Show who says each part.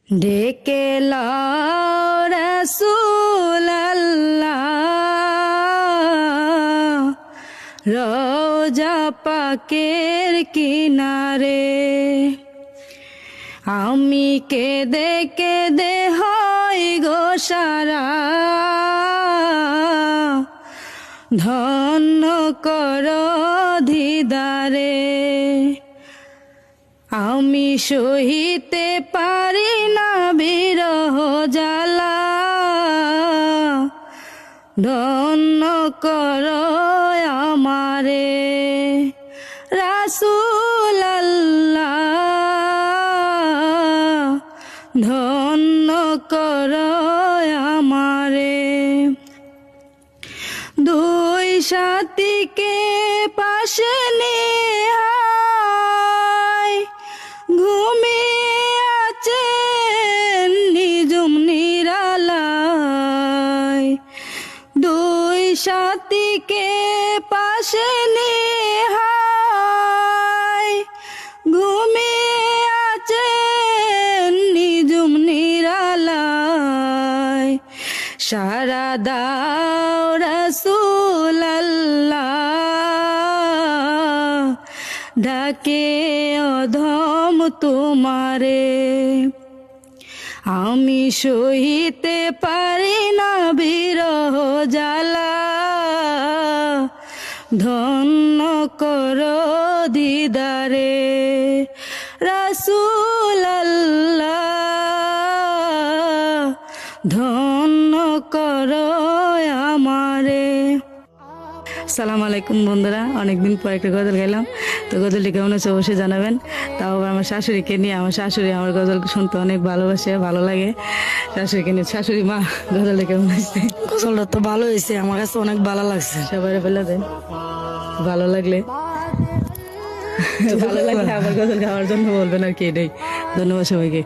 Speaker 1: ডেকে লও রাসূলুল্লাহ রওজা পাকের কিনারে। আমি কেঁদে কেঁদে হই গো সারা, ধন্য কর দিদারে। আমি সহিতে পারি না বিরহ জ্বালা, ধন্য কর আমারে। রাসূলুল্লাহ ধন্য কর আমারে। দুই সাথীকে পাশে নিয়ে ঘুমিয়ে আছেন নিজুম নিরালায়। দুই সাথীকে পাশে নিয়ে ঘুমিয়ে আছেন নিজুম নিরালায়। সারা দাও রাসূলুল্লাহ ডাকে অধম তোমারে। আমি সহিতে পারি না বিরহ জ্বালা, ধন্য কর দিদারে। রাসূলুল্লাহ ধন্য কর আমারে। আসসালামু আলাইকুম বন্ধুরা, অনেকদিন পর একটা গজল গাইলাম। তো গজলটি কেমন হচ্ছে অবশ্যই জানাবেন। তাও আবার আমার শাশুড়িকে নিয়ে, আমার শাশুড়ি আমার গজল শুনতে অনেক ভালোবাসে, ভালো লাগে। শাশুড়িকে নিয়ে, শাশুড়ি মা গজলটা কেমন হয়েছে?
Speaker 2: গজলটা তো ভালো হয়েছে, আমার কাছে অনেক ভালো লাগছে।
Speaker 1: সবাই বলে দেন ভালো লাগলে ভালো লাগলে আবার গজল গাওয়ার জন্য বলবেন আর কি। এটাই ধন্যবাদ সবাইকে।